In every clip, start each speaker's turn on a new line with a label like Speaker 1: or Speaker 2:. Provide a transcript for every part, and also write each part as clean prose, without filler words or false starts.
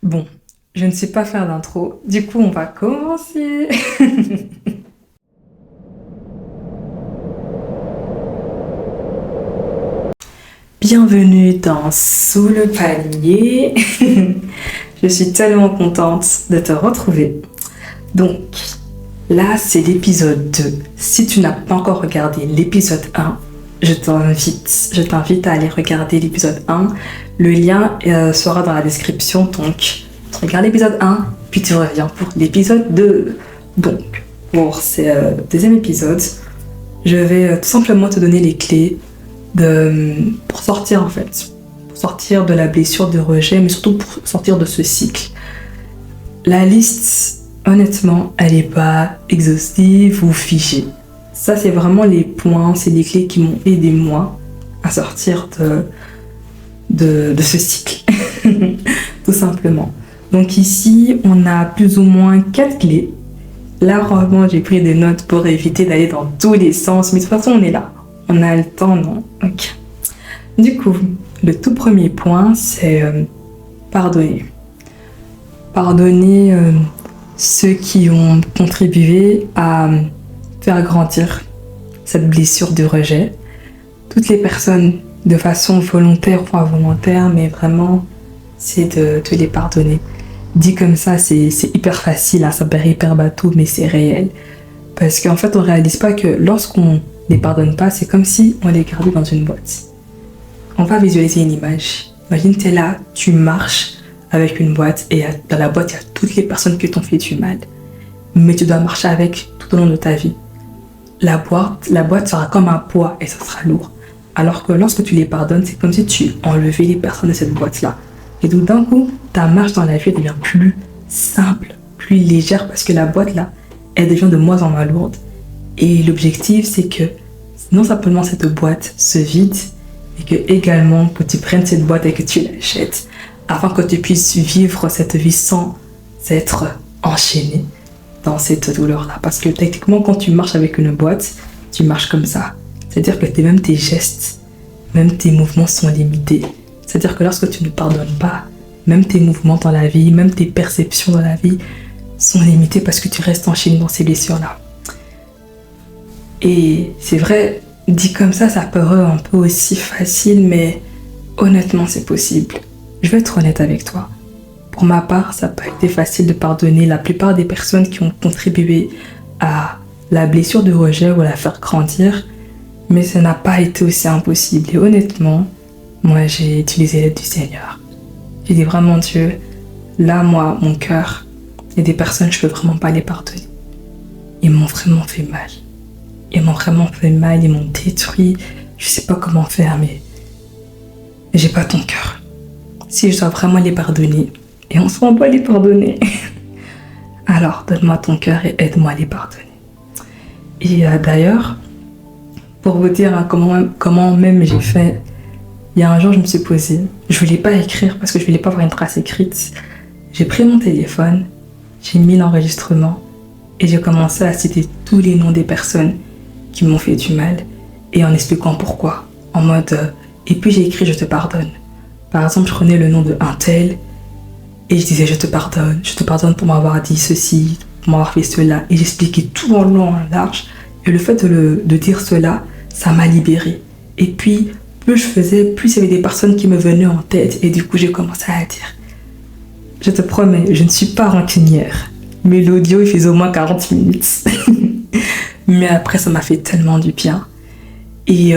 Speaker 1: Bon, je ne sais pas faire d'intro, du coup on va commencer. Bienvenue dans Sous le palier. Je suis tellement contente de te retrouver. Donc, là c'est l'épisode 2. Si tu n'as pas encore regardé l'épisode 1, je t'invite à aller regarder l'épisode 1. Le lien sera dans la description, donc tu regardes l'épisode 1, puis tu reviens pour l'épisode 2. Donc, pour ce deuxième épisode, je vais tout simplement te donner les clés pour sortir en fait. Pour sortir de la blessure de rejet, mais surtout pour sortir de ce cycle. La liste, honnêtement, elle n'est pas exhaustive ou figée. Ça, c'est vraiment les points, c'est les clés qui m'ont aidé moi à sortir de ce cycle, tout simplement. Donc ici, on a plus ou moins 4 clés. Là, vraiment, j'ai pris des notes pour éviter d'aller dans tous les sens. Mais de toute façon, on est là. On a le temps, non? Ok. Du coup, le tout premier point, c'est pardonner. Pardonner ceux qui ont contribué à faire grandir cette blessure de rejet. Toutes les personnes, de façon volontaire ou involontaire, mais vraiment, c'est de les pardonner. Dit comme ça, c'est hyper facile, hein, ça paraît hyper bateau, mais c'est réel. Parce qu'en fait, on réalise pas que lorsqu'on les pardonne pas, c'est comme si on les gardait dans une boîte. On va visualiser une image. Imagine, t'es là, tu marches avec une boîte et dans la boîte, il y a toutes les personnes qui t'ont fait du mal. Mais tu dois marcher avec tout au long de ta vie. La boîte sera comme un poids et ça sera lourd. Alors que lorsque tu les pardonnes, c'est comme si tu enlevais les personnes de cette boîte-là. Et donc d'un coup, ta marche dans la vie devient plus simple, plus légère parce que la boîte là, elle devient de moins en moins lourde. Et l'objectif, c'est que non simplement cette boîte se vide, mais que également que tu prennes cette boîte et que tu l'achètes, afin que tu puisses vivre cette vie sans être enchaîné dans cette douleur-là. Parce que techniquement, quand tu marches avec une boîte, tu marches comme ça. C'est-à-dire que même tes gestes, même tes mouvements sont limités. C'est-à-dire que lorsque tu ne pardonnes pas, même tes mouvements dans la vie, même tes perceptions dans la vie sont limitées parce que tu restes enchaîné dans ces blessures-là. Et c'est vrai, dit comme ça paraît un peu aussi facile, mais honnêtement, c'est possible. Je vais être honnête avec toi. Pour ma part, ça n'a pas été facile de pardonner la plupart des personnes qui ont contribué à la blessure de rejet ou à la faire grandir, mais ça n'a pas été aussi impossible. Et honnêtement, moi, j'ai utilisé l'aide du Seigneur. J'ai dit vraiment, Dieu, là, moi, mon cœur, il y a des personnes, je ne peux vraiment pas les pardonner. Ils m'ont vraiment fait mal. Ils m'ont détruit. Je ne sais pas comment faire, mais j'ai pas ton cœur. Si je dois vraiment les pardonner, et on ne se pas les pardonner, alors donne-moi ton cœur et aide-moi à les pardonner. Et d'ailleurs, pour vous dire hein, comment même j'ai fait, il y a un jour je me suis posée, je voulais pas écrire parce que je voulais pas avoir une trace écrite. J'ai pris mon téléphone, j'ai mis l'enregistrement et j'ai commencé à citer tous les noms des personnes qui m'ont fait du mal et en expliquant pourquoi. En mode, et puis j'ai écrit je te pardonne. Par exemple, je prenais le nom de un tel et je disais je te pardonne pour m'avoir dit ceci, pour m'avoir fait cela. Et j'expliquais tout en long, en large. Et le fait de dire cela, ça m'a libérée. Et puis, plus je faisais, plus il y avait des personnes qui me venaient en tête. Et du coup, j'ai commencé à dire, je te promets, je ne suis pas rancunière. Mais l'audio, il faisait au moins 40 minutes. Mais après, ça m'a fait tellement du bien. Et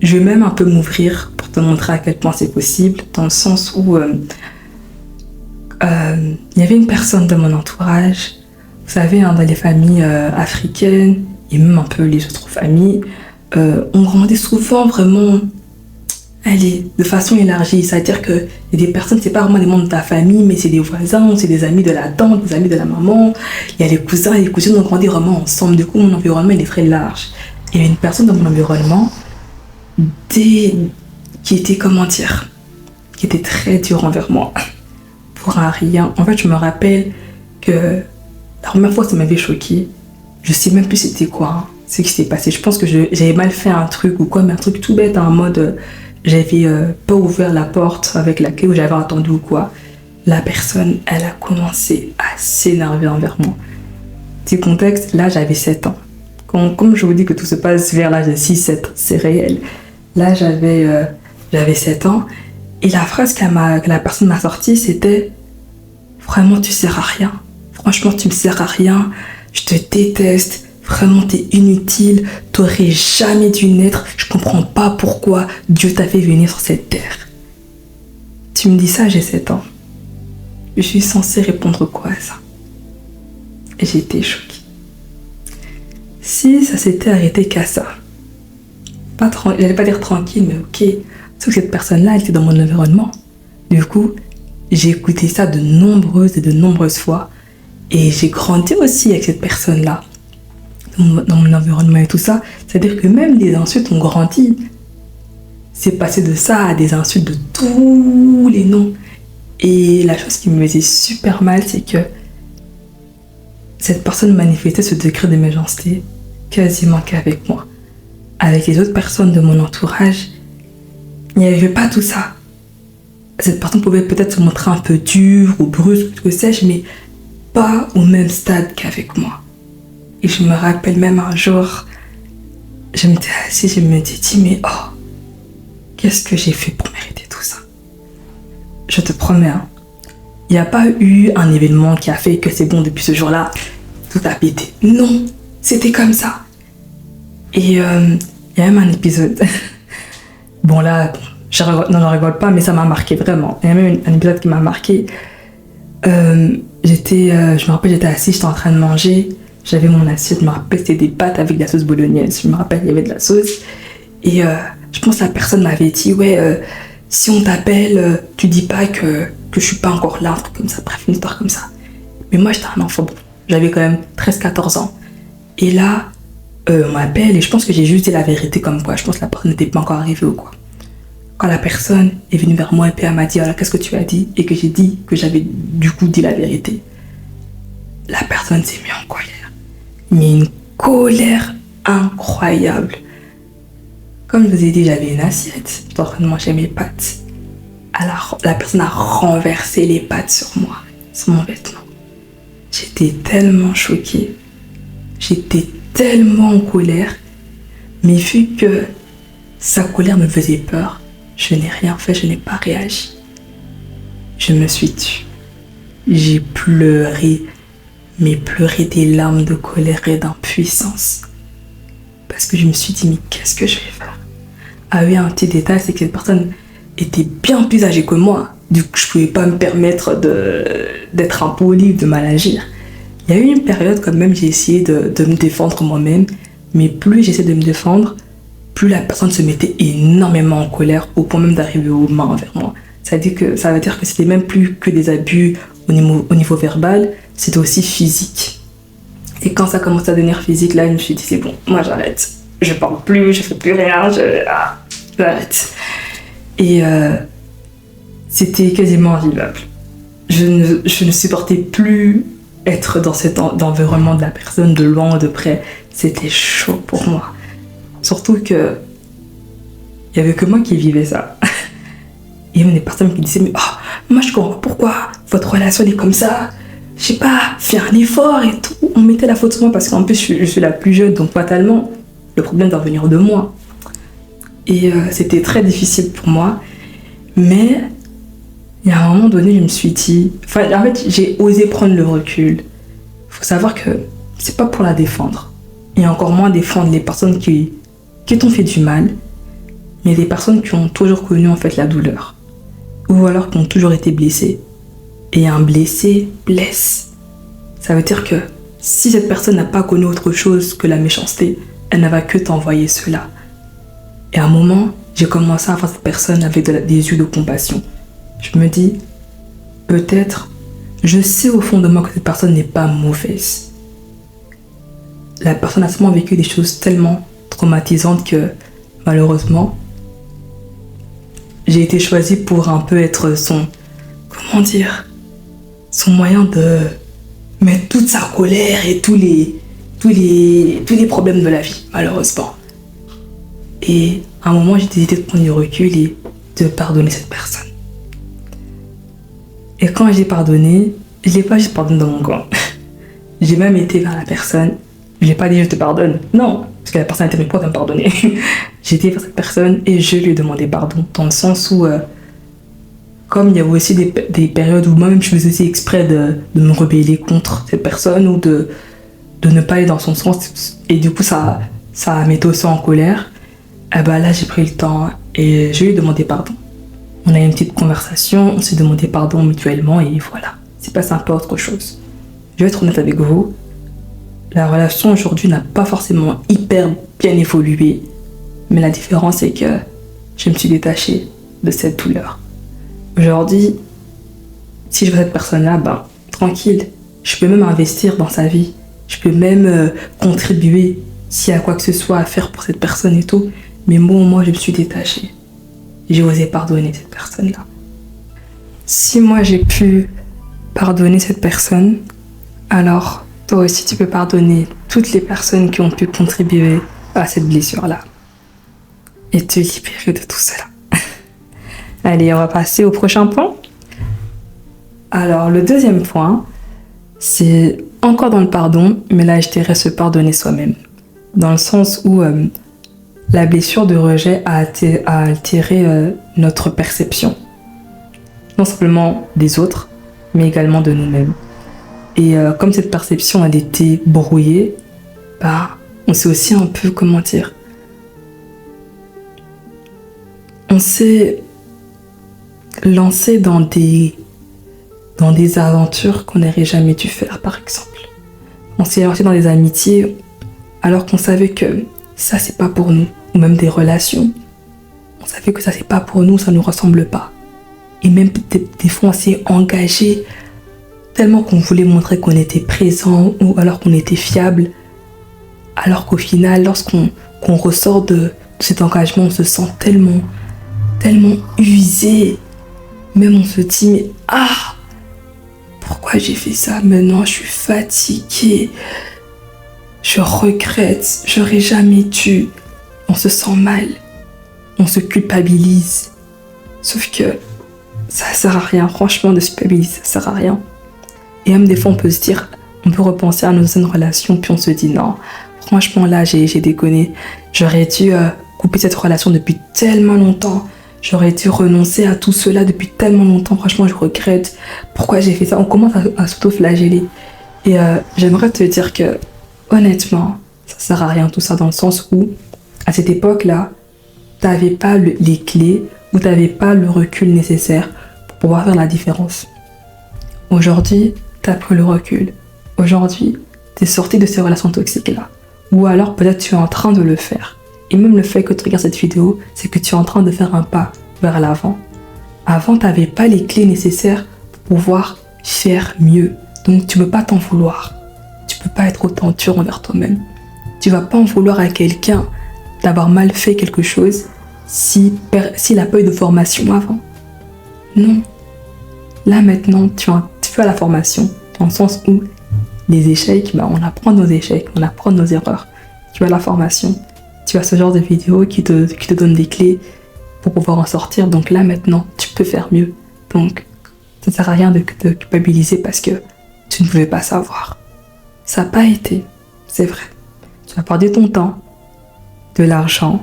Speaker 1: je vais même un peu m'ouvrir pour te montrer à quel point c'est possible, dans le sens où il y avait une personne de mon entourage, vous savez, hein, dans les familles africaines, et même un peu les autres familles, on grandit souvent vraiment, de façon élargie. C'est-à-dire qu'il y a des personnes, c'est pas vraiment des membres de ta famille, mais c'est des voisins, c'est des amis de la tante, des amis de la maman. Il y a les cousins et les cousines, on grandit vraiment ensemble. Du coup, mon environnement, il est très large. Il y avait une personne dans mon environnement qui était, qui était très dure envers moi. Pour un rien. En fait, je me rappelle que la première fois, ça m'avait choquée. Je sais même plus c'était quoi, hein, ce qui s'est passé. Je pense que j'avais mal fait un truc ou quoi, mais un truc tout bête, en mode j'avais pas ouvert la porte avec la clé ou j'avais attendu ou quoi. la personne, elle a commencé à s'énerver envers moi. Petit contexte, là j'avais 7 ans. Comme je vous dis que tout se passe vers l'âge de 6-7, c'est réel. Là j'avais 7 ans et la phrase que la personne m'a sortie c'était « Vraiment tu sers à rien. Franchement tu me sers à rien. Je te déteste. Vraiment t'es inutile. T'aurais jamais dû naître. Je comprends pas pourquoi Dieu t'a fait venir sur cette terre. » Tu me dis ça, j'ai 7 ans. Je suis censée répondre quoi à ça? Et j'ai été choquée. Si ça s'était arrêté qu'à ça, j'allais pas dire tranquille, mais ok. Sauf que cette personne-là, elle était dans mon environnement. Du coup, j'ai écouté ça de nombreuses fois. Et j'ai grandi aussi avec cette personne-là. Dans mon environnement et tout ça. C'est-à-dire que même les insultes ont grandi. C'est passé de ça à des insultes de tous les noms. Et la chose qui me faisait super mal, c'est que cette personne manifestait ce degré de méchanceté quasiment qu'avec moi. Avec les autres personnes de mon entourage, il n'y avait pas tout ça. Cette personne pouvait peut-être se montrer un peu dure ou brusque, que sais-je, mais pas au même stade qu'avec moi. Et je me rappelle même un jour, je m'étais assise, je me suis dit, mais oh, qu'est-ce que j'ai fait pour mériter tout ça? Je te promets, hein, il n'y a pas eu un événement qui a fait que c'est bon, depuis ce jour-là, tout a pété. Non, c'était comme ça. Et il y a même un épisode. Bon là, j'en rigole pas, mais ça m'a marqué vraiment. Il y a même un épisode qui m'a marqué. Je me rappelle, j'étais assise, j'étais en train de manger. J'avais mon assiette, je me rappelle, c'était des pâtes avec de la sauce bolognaise. Je me rappelle, il y avait de la sauce. Et je pense que la personne m'avait dit, ouais, si on t'appelle, tu dis pas que je suis pas encore là, un truc comme ça. Bref, une histoire comme ça. Mais moi, j'étais un enfant, bon, j'avais quand même 13-14 ans. Et là, on m'appelle et je pense que j'ai juste dit la vérité comme quoi. Je pense que la personne n'était pas encore arrivée ou quoi. Quand la personne est venue vers moi et puis elle m'a dit, voilà, qu'est-ce que tu as dit? Et que j'ai dit que j'avais du coup dit la vérité. La personne s'est mise en colère. Mais une colère incroyable. Comme je vous ai dit, j'avais une assiette. J'étais en train de manger mes pâtes. Alors, la personne a renversé les pâtes sur moi, sur mon vêtement. J'étais tellement choquée. J'étais tellement en colère. Mais vu que sa colère me faisait peur, je n'ai rien fait, je n'ai pas réagi. Je me suis tue. J'ai pleuré, mais pleuré des larmes de colère et d'impuissance. Parce que je me suis dit, mais qu'est-ce que je vais faire? Ah oui, un petit détail, c'est que cette personne était bien plus âgée que moi. Du coup, je ne pouvais pas me permettre d'être impoli, de mal agir. Il y a eu une période quand même, j'ai essayé de me défendre moi-même. Mais plus j'essayais de me défendre, plus la personne se mettait énormément en colère, au point même d'arriver aux mains envers moi. Ça veut dire que c'était même plus que des abus au niveau verbal, c'était aussi physique. Et quand ça commence à devenir physique, là, je me suis dit, c'est bon, moi j'arrête. Je parle plus, je fais plus rien, j'arrête. Et c'était quasiment invivable. Je ne supportais plus être dans cet environnement de la personne, de loin ou de près. C'était chaud pour moi. Surtout que il n'y avait que moi qui vivais ça. Il y avait des personnes qui disaient, mais oh, moi je comprends pourquoi votre relation est comme ça. Je sais pas, fais un effort et tout. On mettait la faute sur moi parce qu'en plus je suis la plus jeune, donc fatalement, le problème doit venir de moi. Et c'était très difficile pour moi. Mais il y a un moment donné, je me suis dit... en fait, j'ai osé prendre le recul. Il faut savoir que c'est pas pour la défendre. Et encore moins défendre les personnes qui t'ont fait du mal. Mais des personnes qui ont toujours connu en fait la douleur. Ou alors qui ont toujours été blessées. Et un blessé blesse. Ça veut dire que si cette personne n'a pas connu autre chose que la méchanceté, elle ne va que t'envoyer cela. Et à un moment, j'ai commencé à voir cette personne avec des yeux de compassion. Je me dis, peut-être, je sais au fond de moi que cette personne n'est pas mauvaise. La personne a seulement vécu des choses tellement traumatisantes que, malheureusement, j'ai été choisie pour un peu être son moyen de mettre toute sa colère et tous les problèmes de la vie, malheureusement. Et à un moment, j'ai décidé de prendre du recul et de pardonner cette personne. Et quand j'ai pardonné, je l'ai pas juste pardonné dans mon coin. J'ai même été vers la personne. Je l'ai pas dit je te pardonne. Non, parce que la personne était pas de me pardonner. J'ai été vers cette personne et je lui ai demandé pardon. Dans le sens où, comme il y avait aussi des périodes où moi-même je faisais aussi exprès de me rebeller contre cette personne ou de ne pas aller dans son sens. Et du coup, ça m'était aussi en colère. Et ben là, j'ai pris le temps et je lui ai demandé pardon. On a eu une petite conversation, on s'est demandé pardon mutuellement et voilà. C'est passé un peu autre chose. Je vais être honnête avec vous. La relation aujourd'hui n'a pas forcément hyper bien évolué. Mais la différence c'est que je me suis détachée de cette douleur. Aujourd'hui, si je vois cette personne-là, ben, tranquille. Je peux même investir dans sa vie. Je peux même contribuer s'il y a quoi que ce soit à faire pour cette personne et tout. Mais moi, je me suis détachée. J'ai osé pardonner cette personne-là. Si moi, j'ai pu pardonner cette personne, alors toi aussi, tu peux pardonner toutes les personnes qui ont pu contribuer à cette blessure-là. Et te libérer de tout cela. Allez, on va passer au prochain point. Alors, le deuxième point, c'est encore dans le pardon, mais là, je dirais se pardonner soi-même. Dans le sens où la blessure de rejet a altéré notre perception. Non seulement des autres, mais également de nous-mêmes. Et comme cette perception, elle était brouillée, bah, on s'est aussi un peu, comment dire, on s'est lancé dans des aventures qu'on n'aurait jamais dû faire, par exemple. On s'est lancé dans des amitiés alors qu'on savait que ça, c'est pas pour nous. Ou même des relations. On savait que ça, c'est pas pour nous, ça nous ressemble pas. Et même des fois, on s'est engagé tellement qu'on voulait montrer qu'on était présent ou alors qu'on était fiable. Alors qu'au final, lorsqu'on ressort de cet engagement, on se sent tellement usé. Même on se dit, mais pourquoi j'ai fait ça maintenant? Je suis fatiguée. Je regrette. J'aurais jamais dû. On se sent mal. On se culpabilise. Sauf que ça sert à rien. Franchement, de se culpabiliser, ça sert à rien. Et même des fois, on peut se dire, on peut repenser à nos anciennes relations, puis on se dit, non, franchement, là, j'ai déconné. J'aurais dû couper cette relation depuis tellement longtemps. J'aurais dû renoncer à tout cela depuis tellement longtemps. Franchement, je regrette. Pourquoi j'ai fait ça? On commence à s'auto-flageller. Et j'aimerais te dire que, honnêtement, ça sert à rien tout ça dans le sens où, à cette époque-là, t'avais pas les clés ou t'avais pas le recul nécessaire pour pouvoir faire la différence. Aujourd'hui, t'as pris le recul. Aujourd'hui, t'es sorti de ces relations toxiques-là. Ou alors, peut-être tu es en train de le faire. Et même le fait que tu regardes cette vidéo, c'est que tu es en train de faire un pas vers l'avant. Avant, tu n'avais pas les clés nécessaires pour pouvoir faire mieux. Donc, tu ne peux pas t'en vouloir. Tu ne peux pas être autant dur envers toi-même. Tu ne vas pas en vouloir à quelqu'un d'avoir mal fait quelque chose s'il n'a pas eu de formation avant. Non. Là, maintenant, tu as la formation. Dans le sens où les échecs, on apprend nos échecs, on apprend nos erreurs. Tu as la formation. Tu as ce genre de vidéo qui te donne des clés pour pouvoir en sortir. Donc là, maintenant, tu peux faire mieux. Donc, ça ne sert à rien de te culpabiliser parce que tu ne pouvais pas savoir. Ça n'a pas été, c'est vrai. Tu as perdu ton temps, de l'argent,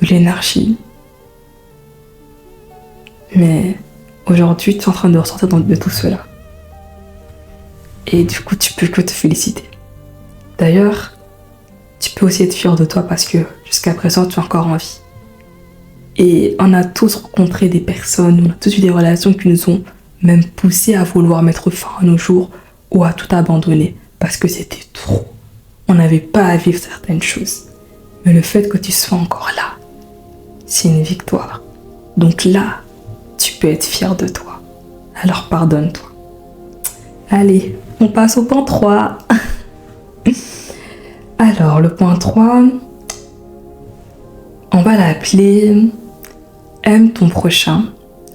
Speaker 1: de l'énergie. Mais aujourd'hui, tu es en train de ressortir de tout cela. Et du coup, tu peux que te féliciter. D'ailleurs, tu peux aussi être fier de toi parce que jusqu'à présent, tu es encore en vie. Et on a tous rencontré des personnes, on a tous eu des relations qui nous ont même poussé à vouloir mettre fin à nos jours ou à tout abandonner parce que c'était trop. On n'avait pas à vivre certaines choses. Mais le fait que tu sois encore là, c'est une victoire. Donc là, tu peux être fier de toi. Alors pardonne-toi. Allez, on passe au point 3. Alors, le point 3, on va l'appeler « Aime ton prochain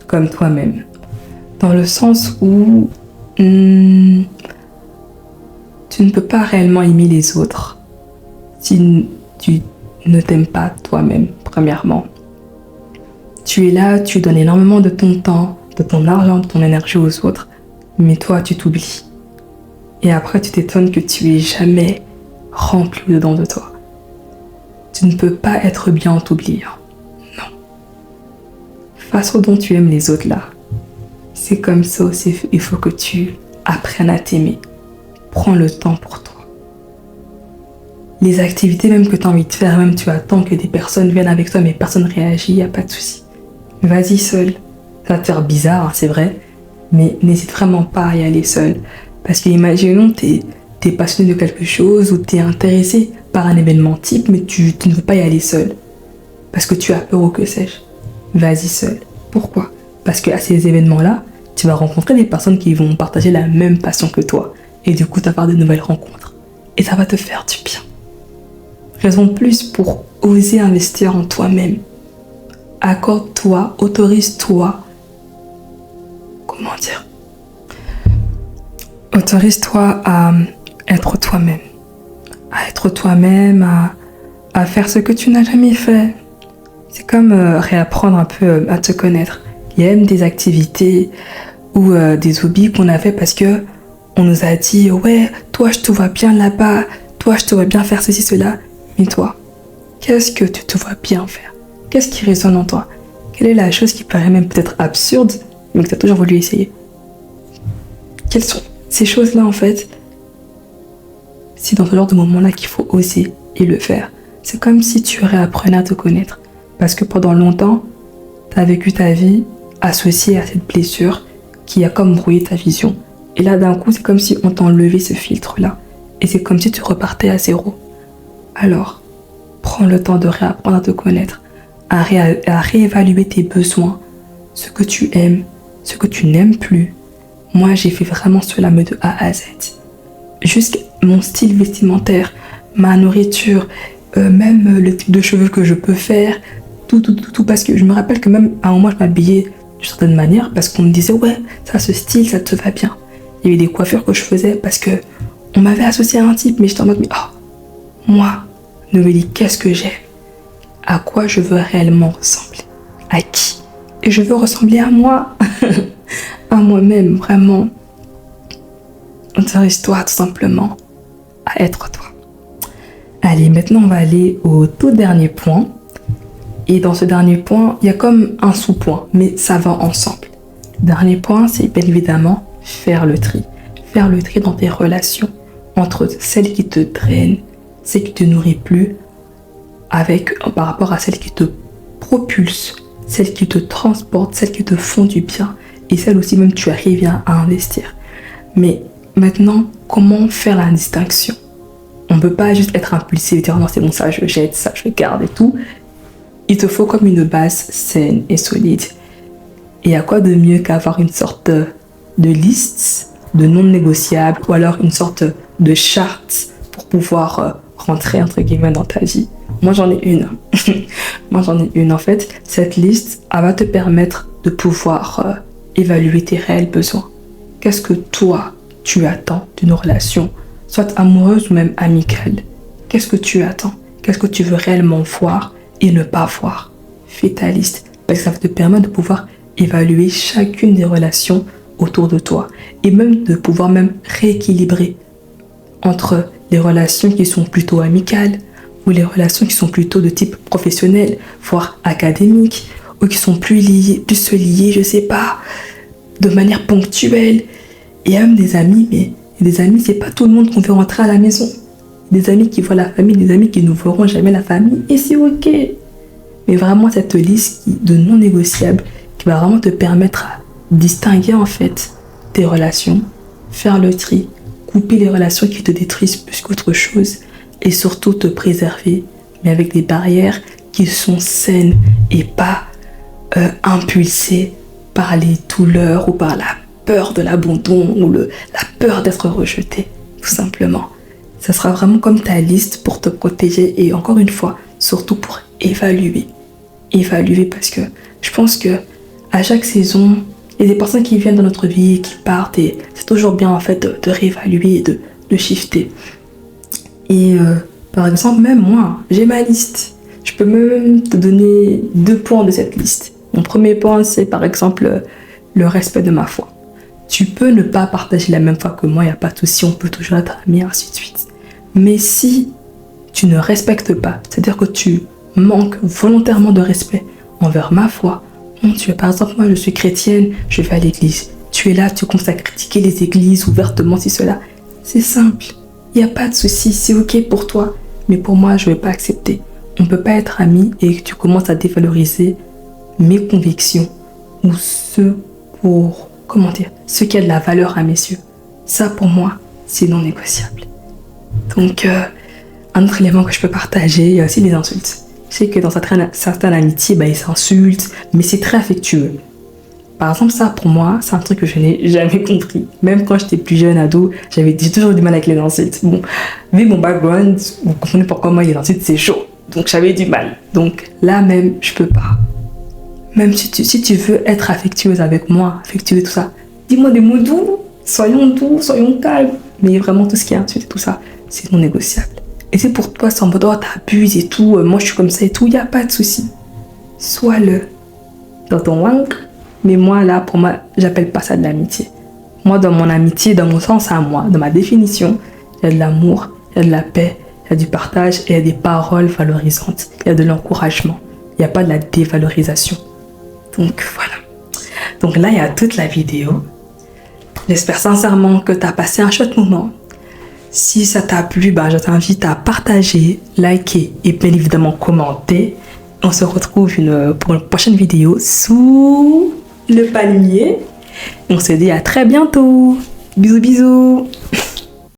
Speaker 1: comme toi-même ». Dans le sens où tu ne peux pas réellement aimer les autres si tu ne t'aimes pas toi-même, premièrement. Tu es là, tu donnes énormément de ton temps, de ton argent, de ton énergie aux autres, mais toi, tu t'oublies. Et après, tu t'étonnes que tu es jamais rempli dedans de toi. Tu ne peux pas être bien en t'oubliant. Non. Façon dont tu aimes les autres là, c'est comme ça aussi, il faut que tu apprennes à t'aimer. Prends le temps pour toi. Les activités même que tu as envie de faire, même tu attends que des personnes viennent avec toi, mais personne ne réagit, il n'y a pas de souci. Vas-y seul. Ça va te faire bizarre, hein, c'est vrai, mais n'hésite vraiment pas à y aller seul. Parce que imaginons, t'es passionné de quelque chose ou t'es intéressé par un événement type, mais tu ne veux pas y aller seul. Parce que tu as peur ou que sais-je. Vas-y seul. Pourquoi? Parce qu'à ces événements-là, tu vas rencontrer des personnes qui vont partager la même passion que toi. Et du coup, tu vas faire de nouvelles rencontres. Et ça va te faire du bien. Raison de plus pour oser investir en toi-même. Accorde-toi, autorise-toi. Comment dire? Autorise-toi à être toi-même. À être toi-même, à faire ce que tu n'as jamais fait. C'est comme réapprendre un peu à te connaître. Il y a même des activités ou des hobbies qu'on a fait parce que on nous a dit ouais, toi je te vois bien là-bas, toi je te vois bien faire ceci, cela. Mais toi, qu'est-ce que tu te vois bien faire? Qu'est-ce qui résonne en toi? Quelle est la chose qui paraît même peut-être absurde, mais que tu as toujours voulu essayer? Quelles sont ces choses-là en fait? C'est dans ce genre de moment-là qu'il faut oser et le faire. C'est comme si tu réapprenais à te connaître. Parce que pendant longtemps, tu as vécu ta vie associée à cette blessure qui a comme brouillé ta vision. Et là, d'un coup, c'est comme si on t'enlevait ce filtre-là. Et c'est comme si tu repartais à zéro. Alors, prends le temps de réapprendre à te connaître, à réévaluer tes besoins, ce que tu aimes, ce que tu n'aimes plus. Moi, j'ai fait vraiment cela de A à Z. Jusqu'à mon style vestimentaire, ma nourriture, même le type de cheveux que je peux faire, tout, parce que je me rappelle que même à un moment, je m'habillais d'une certaine manière parce qu'on me disait, ouais, ça, ce style, ça te va bien. Il y avait des coiffures que je faisais parce que on m'avait associé à un type, mais j'étais en mode, mais oh, moi, Noélie, qu'est-ce que j'ai? À quoi je veux réellement ressembler? À qui? Et je veux ressembler à moi, à moi-même, vraiment. Autorise-toi tout simplement à être toi. Allez, maintenant on va aller au tout dernier point. Et dans ce dernier point, il y a comme un sous-point, mais ça va ensemble. Le dernier point, c'est bien évidemment faire le tri. Faire le tri dans tes relations entre celles qui te drainent, celles qui te nourrissent plus, par rapport à celles qui te propulsent, celles qui te transportent, celles qui te font du bien, et celles aussi même tu arrives à investir. Mais maintenant, comment faire la distinction? On ne peut pas juste être impulsif et dire non, c'est bon, ça je jette, ça je garde et tout. Il te faut comme une base saine et solide. Et à quoi de mieux qu'avoir une sorte de liste de non négociables ou alors une sorte de charte pour pouvoir rentrer entre guillemets dans ta vie. Moi j'en ai une. En fait. Cette liste, elle va te permettre de pouvoir évaluer tes réels besoins. Qu'est-ce que toi, tu attends d'une relation, soit amoureuse ou même amicale? Qu'est-ce que tu attends? Qu'est-ce que tu veux réellement voir et ne pas voir? Fais ta liste, parce que ça va te permettre de pouvoir évaluer chacune des relations autour de toi et même de pouvoir même rééquilibrer entre les relations qui sont plutôt amicales ou les relations qui sont plutôt de type professionnel, voire académique, ou qui sont plus se lier, je sais pas, de manière ponctuelle. Et il y a même des amis, mais des amis, c'est pas tout le monde qu'on fait rentrer à la maison. Des amis qui voient la famille, des amis qui ne verront jamais la famille, et c'est ok. Mais vraiment cette liste de non négociables qui va vraiment te permettre à distinguer en fait tes relations, faire le tri, couper les relations qui te détruisent plus qu'autre chose, et surtout te préserver, mais avec des barrières qui sont saines et pas impulsées par les douleurs ou par la peur de l'abandon ou la peur d'être rejeté, tout simplement. Ça sera vraiment comme ta liste pour te protéger et encore une fois, surtout pour évaluer. Évaluer parce que je pense que à chaque saison, il y a des personnes qui viennent dans notre vie, qui partent et c'est toujours bien en fait de réévaluer et de shifter. Et par exemple, même moi, j'ai ma liste. Je peux même te donner 2 points de cette liste. Mon premier point, c'est par exemple le respect de ma foi. Tu peux ne pas partager la même foi que moi, il n'y a pas de souci, on peut toujours être amis, ainsi de suite. Mais si tu ne respectes pas, c'est-à-dire que tu manques volontairement de respect envers ma foi, mon Dieu, par exemple, moi je suis chrétienne, je vais à l'église. Tu es là, tu commences à critiquer les églises ouvertement, si cela. C'est simple, il n'y a pas de souci, c'est ok pour toi, mais pour moi, je ne vais pas accepter. On ne peut pas être amis et que tu commences à dévaloriser mes convictions ou ce qui a de la valeur à mes yeux. Ça, pour moi, c'est non négociable. Donc, un autre élément que je peux partager, il y a aussi les insultes. Je sais que dans certaines amitiés, ils s'insultent, mais c'est très affectueux. Par exemple, ça, pour moi, c'est un truc que je n'ai jamais compris. Même quand j'étais plus jeune, ado, j'ai toujours du mal avec les insultes. Bon, vu mon background, vous comprenez pourquoi moi, les insultes, c'est chaud. Donc, j'avais du mal. Donc, là même, je peux pas. Même si tu veux être affectueuse avec moi, affectueux tout ça, dis-moi des mots doux, soyons calmes. Mais vraiment, tout ce qui est insulte et tout ça, c'est non négociable. Et c'est pour toi, c'est en mode, oh, t'abuses et tout, moi je suis comme ça et tout, il n'y a pas de souci. Sois-le dans ton wank. Mais moi, là, pour moi, j'appelle pas ça de l'amitié. Moi, dans mon amitié, dans mon sens à moi, dans ma définition, il y a de l'amour, il y a de la paix, il y a du partage et il y a des paroles valorisantes. Il y a de l'encouragement. Il n'y a pas de la dévalorisation. Donc, voilà. Donc là, il y a toute la vidéo. J'espère sincèrement que tu as passé un chouette moment. Si ça t'a plu, je t'invite à partager, liker et bien évidemment commenter. On se retrouve pour une prochaine vidéo sous le palmier. On se dit à très bientôt. Bisous, bisous.